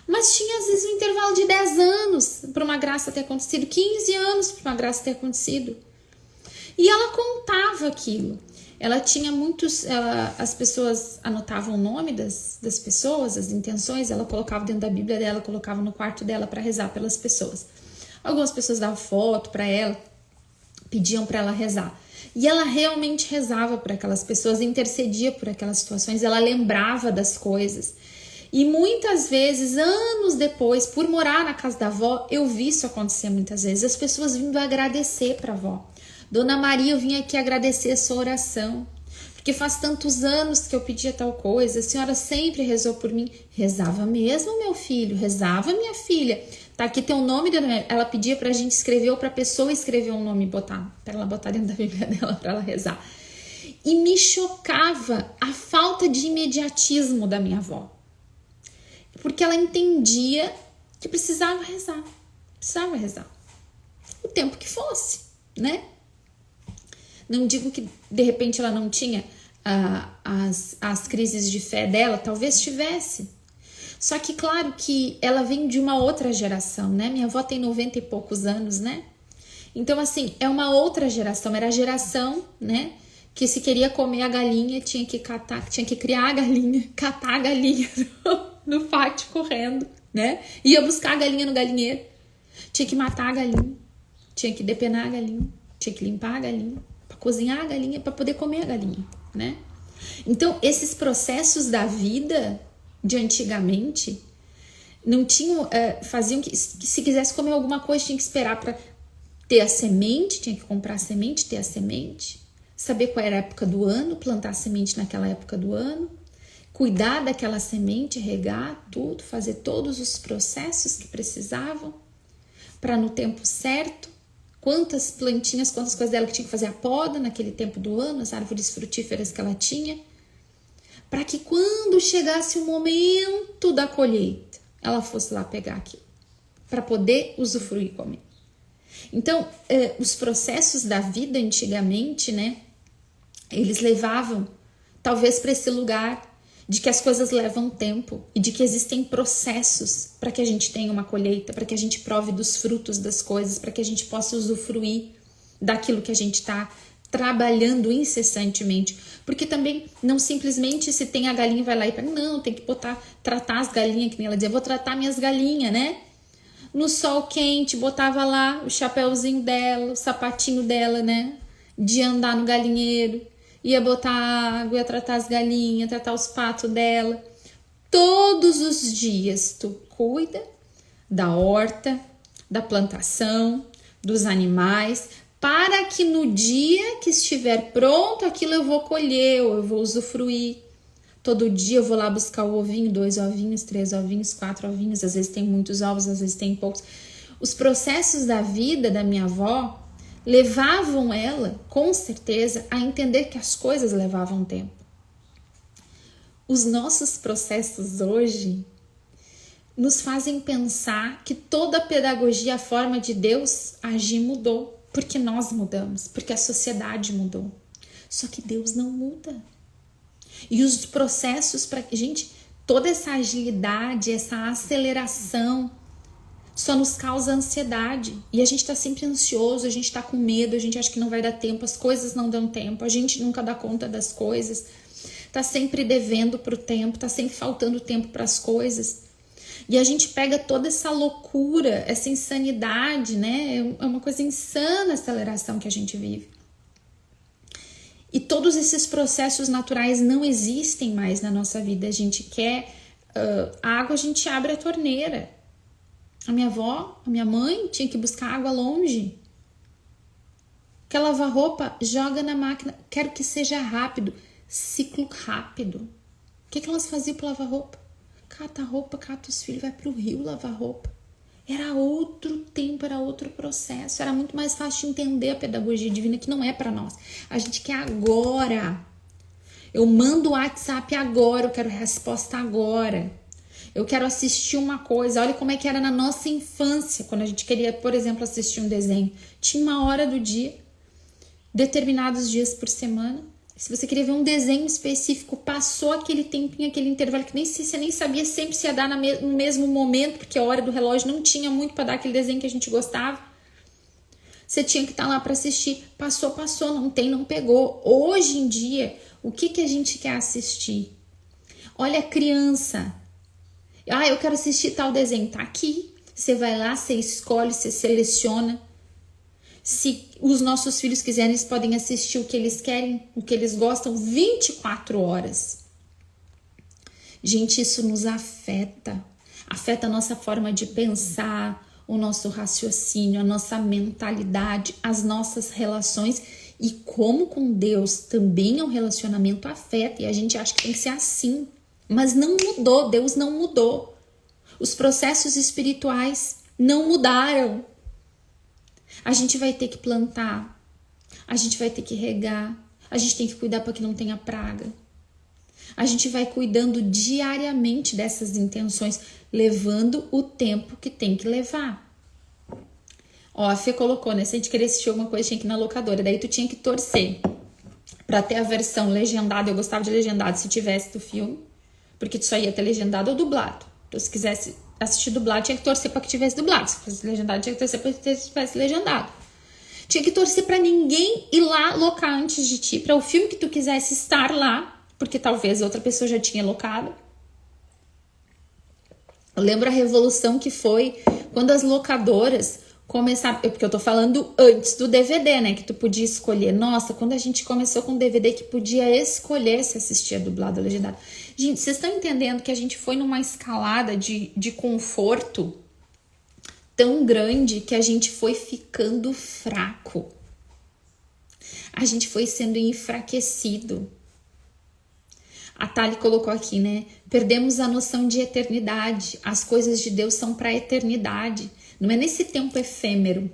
Mas tinha às vezes um intervalo de 10 anos para uma graça ter acontecido, 15 anos para uma graça ter acontecido. E ela contava aquilo. Ela tinha as pessoas anotavam o nome das pessoas, as intenções, ela colocava dentro da Bíblia dela, colocava no quarto dela para rezar pelas pessoas. Algumas pessoas davam foto para ela, pediam para ela rezar. E ela realmente rezava por aquelas pessoas, intercedia por aquelas situações, ela lembrava das coisas. E muitas vezes, anos depois, por morar na casa da avó, eu vi isso acontecer muitas vezes. As pessoas vindo agradecer para a avó. Dona Maria, eu vim aqui agradecer a sua oração, porque faz tantos anos que eu pedia tal coisa, a senhora sempre rezou por mim. Rezava mesmo, meu filho, rezava, minha filha. Tá aqui tem o nome dela. Ela pedia pra gente escrever ou pra pessoa escrever um nome e botar, pra ela botar dentro da Bíblia dela pra ela rezar. E me chocava a falta de imediatismo da minha avó, porque ela entendia que precisava rezar, o tempo que fosse, né? Não digo que de repente ela não tinha as crises de fé dela, talvez tivesse. Só que claro que ela vem de uma outra geração, né? Minha avó tem 90 e poucos anos, né? Então assim, é uma outra geração, era a geração, né? Que se queria comer a galinha, tinha que criar a galinha, catar a galinha no pátio correndo, né? Ia buscar a galinha no galinheiro, tinha que matar a galinha, tinha que depenar a galinha, tinha que limpar a galinha, para cozinhar a galinha, para poder comer a galinha, né? Então, esses processos da vida de antigamente não tinham, faziam que se quisesse comer alguma coisa, tinha que esperar para ter a semente, tinha que comprar a semente, ter a semente, saber qual era a época do ano, plantar a semente naquela época do ano, cuidar daquela semente, regar tudo, fazer todos os processos que precisavam para no tempo certo, quantas plantinhas, quantas coisas dela que tinha que fazer a poda naquele tempo do ano, as árvores frutíferas que ela tinha, para que quando chegasse o momento da colheita, ela fosse lá pegar aquilo, para poder usufruir e comer. Então, os processos da vida antigamente, né, eles levavam talvez para esse lugar de que as coisas levam tempo e de que existem processos para que a gente tenha uma colheita, para que a gente prove dos frutos das coisas, para que a gente possa usufruir daquilo que a gente está trabalhando incessantemente. Porque também não simplesmente se tem a galinha vai lá e pega, não, tem que tratar as galinhas, que nem ela dizia, vou tratar minhas galinhas, né? No sol quente, botava lá o chapéuzinho dela, o sapatinho dela, né? De andar no galinheiro, ia botar água, ia tratar as galinhas, tratar os patos dela. Todos os dias tu cuida da horta, da plantação, dos animais, para que no dia que estiver pronto, aquilo eu vou colher, ou eu vou usufruir. Todo dia eu vou lá buscar o ovinho, 2 ovinhos, 3 ovinhos, 4 ovinhos, às vezes tem muitos ovos, às vezes tem poucos. Os processos da vida da minha avó levavam ela, com certeza, a entender que as coisas levavam tempo. Os nossos processos hoje nos fazem pensar que toda a pedagogia, a forma de Deus agir mudou, porque nós mudamos, porque a sociedade mudou. Só que Deus não muda. E os processos para gente, toda essa agilidade, essa aceleração só nos causa ansiedade. E a gente tá sempre ansioso, a gente tá com medo, a gente acha que não vai dar tempo, as coisas não dão tempo, a gente nunca dá conta das coisas, tá sempre devendo pro tempo, tá sempre faltando tempo para as coisas. E a gente pega toda essa loucura, essa insanidade, né? É uma coisa insana a aceleração que a gente vive. E todos esses processos naturais não existem mais na nossa vida. A gente quer água, a gente abre a torneira. A minha avó, a minha mãe tinha que buscar água longe. Quer lavar roupa? Joga na máquina. Quero que seja rápido. Ciclo rápido. O que elas faziam para lavar roupa? Cata a roupa, cata os filhos, vai pro rio lavar roupa. Era outro tempo, era outro processo. Era muito mais fácil de entender a pedagogia divina, que não é para nós. A gente quer agora. Eu mando o WhatsApp agora, eu quero resposta agora. Eu quero assistir uma coisa. Olha como é que era na nossa infância, quando a gente queria, por exemplo, assistir um desenho. Tinha uma hora do dia, determinados dias por semana. Se você queria ver um desenho específico, passou aquele tempinho, aquele intervalo que você nem sabia sempre se ia dar no mesmo momento, porque a hora do relógio não tinha muito para dar aquele desenho que a gente gostava. Você tinha que estar lá para assistir. Passou, não tem, não pegou. Hoje em dia, o que a gente quer assistir? Olha a criança. Eu quero assistir tal desenho. Tá aqui. Você vai lá, você escolhe, você seleciona. Se os nossos filhos quiserem, eles podem assistir o que eles querem, o que eles gostam, 24 horas. Gente, isso nos afeta. Afeta a nossa forma de pensar, o nosso raciocínio, a nossa mentalidade, as nossas relações. E como com Deus também é um relacionamento, afeta. E a gente acha que tem que ser assim. Mas não mudou, Deus não mudou. Os processos espirituais não mudaram. A gente vai ter que plantar, a gente vai ter que regar, a gente tem que cuidar para que não tenha praga. A gente vai cuidando diariamente dessas intenções, levando o tempo que tem que levar. Ó, a Fê colocou, né? Se a gente queria assistir alguma coisa, tinha que ir na locadora. Daí tu tinha que torcer pra ter a versão legendada. Eu gostava de legendado se tivesse do filme, porque tu só ia ter legendado ou dublado. Então, se quisesse assistir dublado, tinha que torcer pra que tivesse dublado. Se fosse legendado, tinha que torcer pra que tivesse legendado. Tinha que torcer pra ninguém ir lá locar antes de ti, pra o filme que tu quisesse estar lá, porque talvez outra pessoa já tinha locado. Eu lembro a revolução que foi quando as locadoras começaram, porque eu tô falando antes do DVD, né, que tu podia escolher. Nossa, quando a gente começou com o DVD que podia escolher se assistia dublado ou legendado. Gente, vocês estão entendendo que a gente foi numa escalada de conforto tão grande que a gente foi ficando fraco. A gente foi sendo enfraquecido. A Thali colocou aqui, né? Perdemos a noção de eternidade. As coisas de Deus são para a eternidade. Não é nesse tempo efêmero,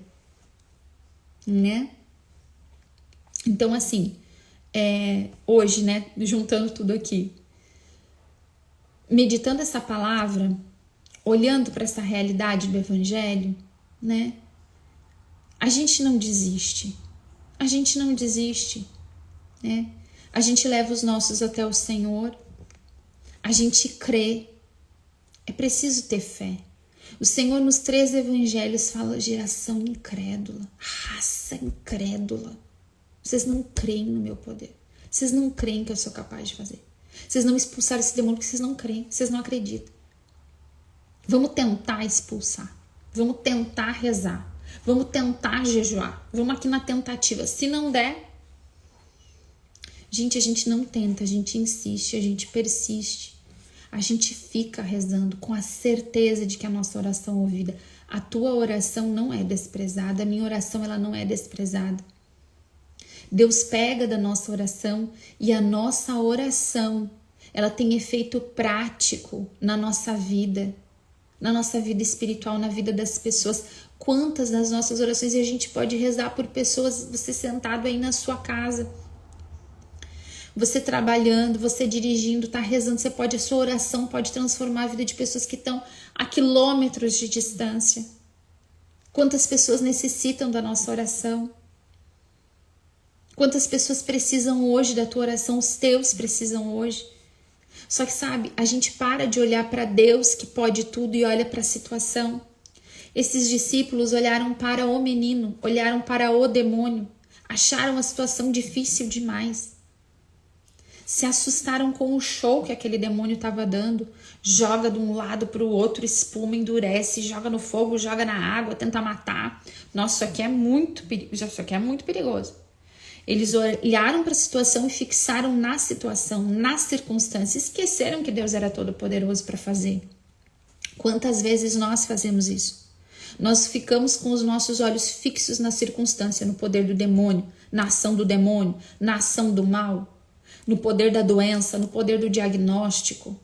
né? Então, assim, hoje, né? Juntando tudo aqui. Meditando essa palavra, olhando para essa realidade do Evangelho, né? A gente não desiste. A gente não desiste, né? A gente leva os nossos até o Senhor. A gente crê. É preciso ter fé. O Senhor nos 3 evangelhos fala geração incrédula, raça incrédula. Vocês não creem no meu poder. Vocês não creem que eu sou capaz de fazer. Vocês não expulsaram esse demônio porque vocês não creem, vocês não acreditam. Vamos tentar expulsar. Vamos tentar rezar. Vamos tentar jejuar. Vamos aqui na tentativa. Se não der, gente, a gente não tenta, a gente insiste, a gente persiste. A gente fica rezando com a certeza de que a nossa oração é ouvida. A tua oração não é desprezada, a minha oração ela não é desprezada. Deus pega da nossa oração e a nossa oração ela tem efeito prático na nossa vida espiritual, na vida das pessoas. Quantas das nossas orações e a gente pode rezar por pessoas, você sentado aí na sua casa, você trabalhando, você dirigindo, tá rezando, a sua oração pode transformar a vida de pessoas que estão a quilômetros de distância. Quantas pessoas necessitam da nossa oração? Quantas pessoas precisam hoje da tua oração? Os teus precisam hoje. Só que sabe, a gente para de olhar para Deus que pode tudo e olha para a situação. Esses discípulos olharam para o menino, olharam para o demônio, acharam a situação difícil demais. Se assustaram com o show que aquele demônio estava dando. Joga de um lado para o outro, espuma, endurece, joga no fogo, joga na água, tenta matar. Nossa, isso aqui é muito perigoso. Eles olharam para a situação e fixaram na situação, na circunstância. Esqueceram que Deus era todo poderoso para fazer. Quantas vezes nós fazemos isso? Nós ficamos com os nossos olhos fixos na circunstância, no poder do demônio, na ação do demônio, na ação do mal, no poder da doença, no poder do diagnóstico.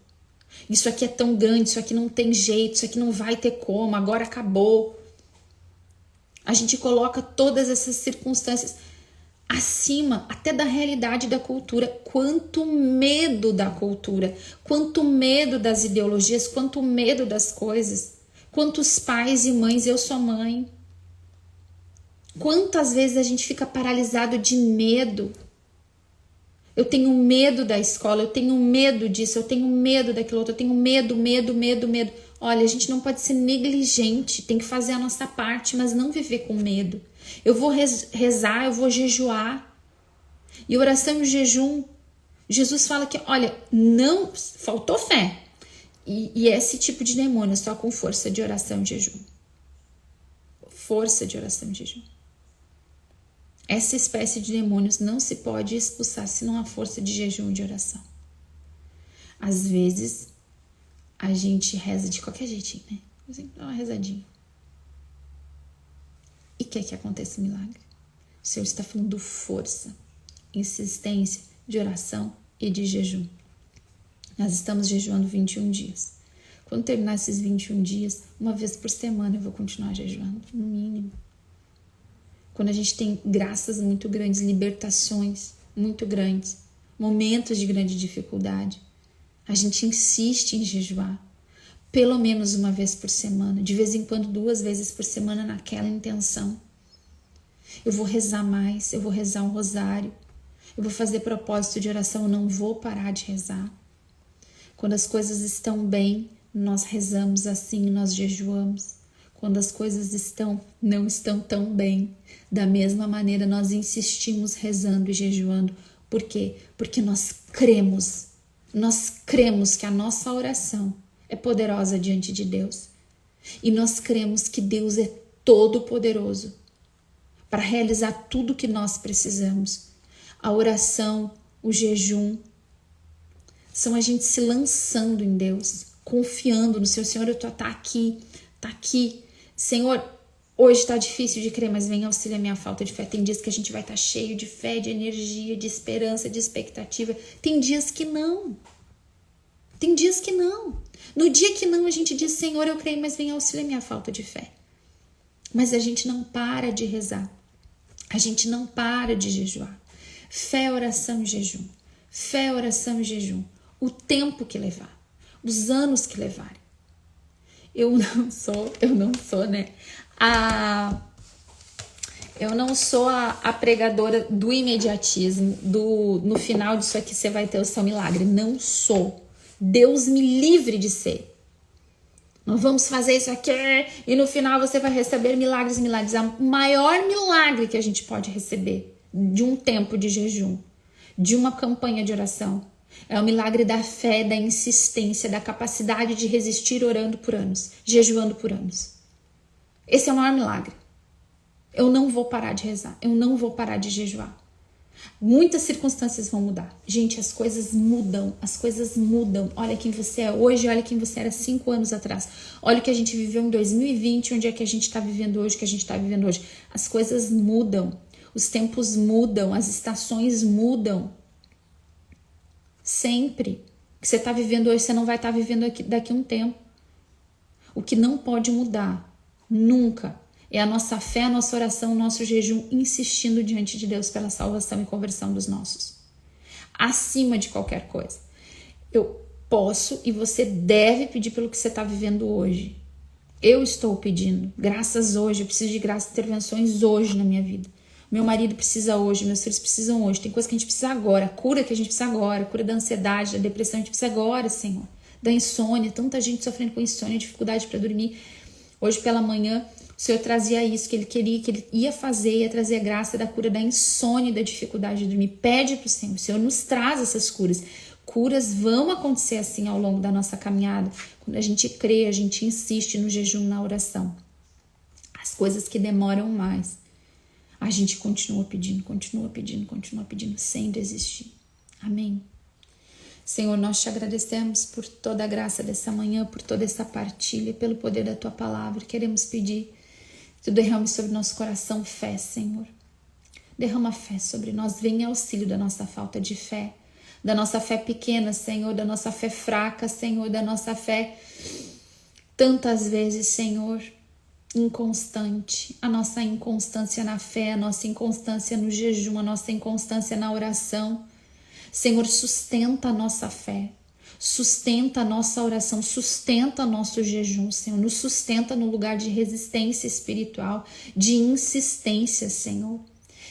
Isso aqui é tão grande, isso aqui não tem jeito, isso aqui não vai ter como, agora acabou. A gente coloca todas essas circunstâncias. acima até da realidade da cultura. Quanto medo da cultura, quanto medo das ideologias, quanto medo das coisas. Quantos pais e mães, eu sou mãe. Quantas vezes a gente fica paralisado de medo. Eu tenho medo da escola, eu tenho medo disso, eu tenho medo daquilo outro, eu tenho medo. Olha, a gente não pode ser negligente, tem que fazer a nossa parte, mas não viver com medo. Eu vou rezar, eu vou jejuar. E oração e jejum, Jesus fala que, olha, não faltou fé. E esse tipo de demônio só com força de oração e jejum. Força de oração e jejum. Essa espécie de demônios não se pode expulsar senão a força de jejum e de oração. Às vezes, a gente reza de qualquer jeitinho, né? Assim, dá uma rezadinha. E quer que aconteça um milagre. O Senhor está falando força, insistência de oração e de jejum. Nós estamos jejuando 21 dias. Quando terminar esses 21 dias, uma vez por semana eu vou continuar jejuando, no mínimo. Quando a gente tem graças muito grandes, libertações muito grandes, momentos de grande dificuldade, a gente insiste em jejuar. Pelo menos uma vez por semana, de vez em quando 2 vezes por semana naquela intenção. Eu vou rezar mais, eu vou rezar um rosário, eu vou fazer propósito de oração, eu não vou parar de rezar. Quando as coisas estão bem, nós rezamos assim, nós jejuamos. Quando as coisas não estão tão bem, da mesma maneira nós insistimos rezando e jejuando. Por quê? Porque nós cremos que a nossa oração é poderosa diante de Deus. E nós cremos que Deus é todo poderoso para realizar tudo que nós precisamos. A oração, o jejum, são a gente se lançando em Deus, confiando no Senhor, eu tô tá aqui. Senhor, hoje tá difícil de crer, mas vem auxiliar a minha falta de fé. Tem dias que a gente vai estar cheio de fé, de energia, de esperança, de expectativa. Tem dias que não. No dia que não, a gente diz, Senhor, eu creio, mas vem auxiliar a minha falta de fé. Mas a gente não para de rezar. A gente não para de jejuar. Fé, oração e jejum. Fé, oração e jejum. O tempo que levar. Os anos que levarem. Eu não sou, né? Eu não sou a pregadora do imediatismo, no final disso aqui você vai ter o seu milagre. Não sou. Deus me livre de ser. Nós vamos fazer isso aqui e no final você vai receber milagres. O maior milagre que a gente pode receber de um tempo de jejum, de uma campanha de oração, é o milagre da fé, da insistência, da capacidade de resistir orando por anos, jejuando por anos. Esse é o maior milagre. Eu não vou parar de rezar, eu não vou parar de jejuar. Muitas circunstâncias vão mudar. Gente, as coisas mudam. Olha quem você é hoje, olha quem você era 5 anos atrás. Olha o que a gente viveu em 2020, onde é que a gente está vivendo hoje, As coisas mudam, os tempos mudam, as estações mudam. Sempre. O que você está vivendo hoje, você não vai estar vivendo daqui a um tempo. O que não pode mudar, nunca, é a nossa fé, a nossa oração, o nosso jejum, insistindo diante de Deus pela salvação e conversão dos nossos. Acima de qualquer coisa. Eu posso e você deve pedir pelo que você está vivendo hoje. Eu estou pedindo, graças hoje, eu preciso de graças e intervenções hoje na minha vida. Meu marido precisa hoje, meus filhos precisam hoje. Tem coisa que a gente precisa agora, cura que a gente precisa agora, cura da ansiedade, da depressão, a gente precisa agora, Senhor. Da insônia, tanta gente sofrendo com insônia, dificuldade para dormir. Hoje pela manhã, o Senhor trazia isso que Ele queria, que Ele ia fazer, ia trazer a graça da cura da insônia e da dificuldade de dormir. Pede para o Senhor nos traz essas curas. Curas vão acontecer assim ao longo da nossa caminhada. Quando a gente crê, a gente insiste no jejum, na oração. As coisas que demoram mais, a gente continua pedindo, sem desistir. Amém? Senhor, nós te agradecemos por toda a graça dessa manhã, por toda essa partilha, pelo poder da Tua palavra. Queremos pedir que Tu derrame sobre nosso coração fé, Senhor. Derrama fé sobre nós, vem em auxílio da nossa falta de fé, da nossa fé pequena, Senhor, da nossa fé fraca, Senhor, da nossa fé tantas vezes, Senhor, inconstante, a nossa inconstância na fé, a nossa inconstância no jejum, a nossa inconstância na oração. Senhor, sustenta a nossa fé, sustenta a nossa oração, sustenta nosso jejum, Senhor, nos sustenta no lugar de resistência espiritual, de insistência, Senhor,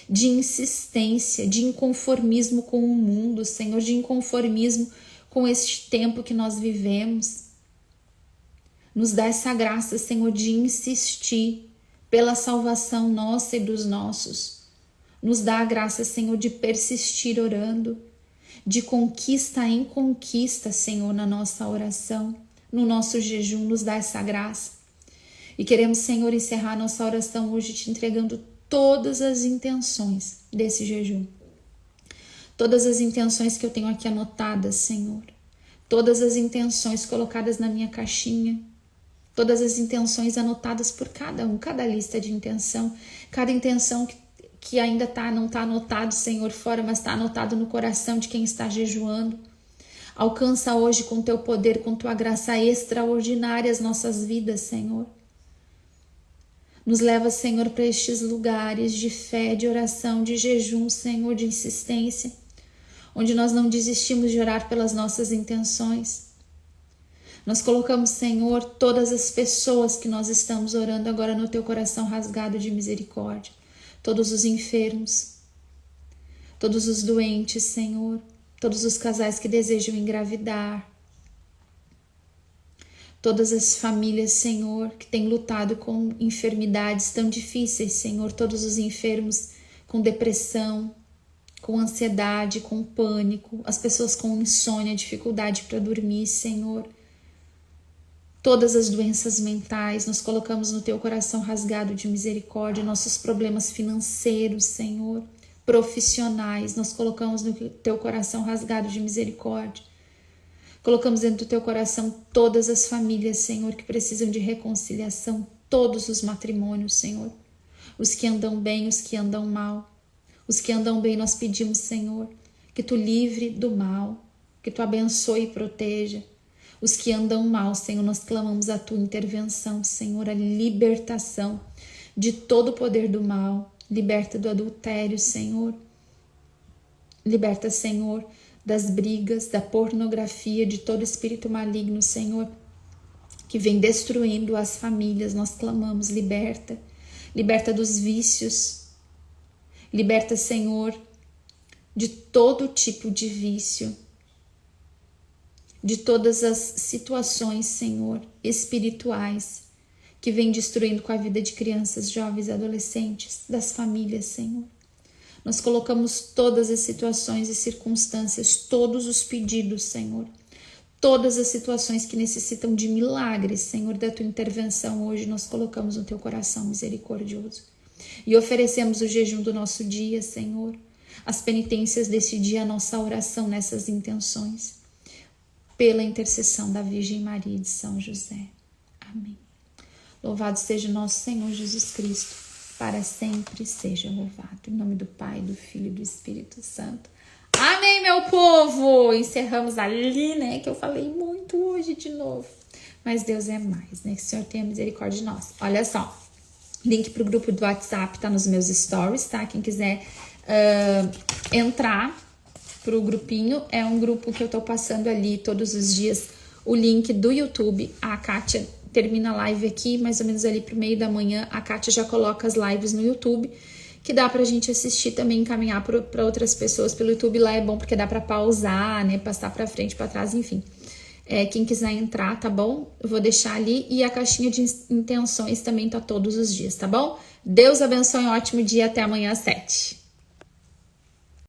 de insistência, de inconformismo com o mundo, Senhor, de inconformismo com este tempo que nós vivemos. Nos dá essa graça, Senhor, de insistir pela salvação nossa e dos nossos. Nos dá a graça, Senhor, de persistir orando, de conquista em conquista, Senhor, na nossa oração, no nosso jejum. Nos dá essa graça. E queremos, Senhor, encerrar nossa oração hoje te entregando todas as intenções desse jejum. Todas as intenções que eu tenho aqui anotadas, Senhor. Todas as intenções colocadas na minha caixinha. Todas as intenções anotadas por cada um, cada lista de intenção, cada intenção que ainda não está anotado, Senhor, fora, mas está anotado no coração de quem está jejuando. Alcança hoje com teu poder, com tua graça extraordinária as nossas vidas, Senhor. Nos leva, Senhor, para estes lugares de fé, de oração, de jejum, Senhor, de insistência, onde nós não desistimos de orar pelas nossas intenções. Nós colocamos, Senhor, todas as pessoas que nós estamos orando agora no teu coração rasgado de misericórdia. Todos os enfermos, todos os doentes, Senhor, todos os casais que desejam engravidar, todas as famílias, Senhor, que têm lutado com enfermidades tão difíceis, Senhor, todos os enfermos com depressão, com ansiedade, com pânico, as pessoas com insônia, dificuldade para dormir, Senhor. Todas as doenças mentais, nós colocamos no teu coração rasgado de misericórdia, nossos problemas financeiros, Senhor, profissionais, nós colocamos no teu coração rasgado de misericórdia. Colocamos dentro do teu coração todas as famílias, Senhor, que precisam de reconciliação, todos os matrimônios, Senhor, os que andam bem, os que andam mal. Os que andam bem, nós pedimos, Senhor, que tu livre do mal, que tu abençoe e proteja. Os que andam mal, Senhor, nós clamamos a tua intervenção, Senhor, a libertação de todo o poder do mal. Liberta do adultério, Senhor. Liberta, Senhor, das brigas, da pornografia, de todo espírito maligno, Senhor, que vem destruindo as famílias. Nós clamamos, liberta. Liberta dos vícios. Liberta, Senhor, de todo tipo de vício. De todas as situações, Senhor, espirituais, que vem destruindo com a vida de crianças, jovens e adolescentes, das famílias, Senhor. Nós colocamos todas as situações e circunstâncias, todos os pedidos, Senhor, todas as situações que necessitam de milagres, Senhor, da tua intervenção hoje, nós colocamos no teu coração misericordioso. E oferecemos o jejum do nosso dia, Senhor, as penitências desse dia, a nossa oração nessas intenções, pela intercessão da Virgem Maria e de São José. Amém. Louvado seja o nosso Senhor Jesus Cristo, para sempre seja louvado. Em nome do Pai, do Filho e do Espírito Santo. Amém, meu povo! Encerramos ali, né, que eu falei muito hoje de novo. Mas Deus é mais, né, que o Senhor tenha misericórdia de nós. Olha só, link pro grupo do WhatsApp tá nos meus stories, tá? Quem quiser entrar pro grupinho, é um grupo que eu tô passando ali todos os dias o link do YouTube. A Kátia termina a live aqui, mais ou menos ali pro meio da manhã, a Kátia já coloca as lives no YouTube, que dá pra gente assistir também, encaminhar para outras pessoas pelo YouTube. Lá é bom porque dá pra pausar, né, passar pra frente, pra trás, enfim. Quem quiser entrar, tá bom? Eu vou deixar ali, e a caixinha de intenções também tá todos os dias, tá bom? Deus abençoe, um ótimo dia, até amanhã às 7.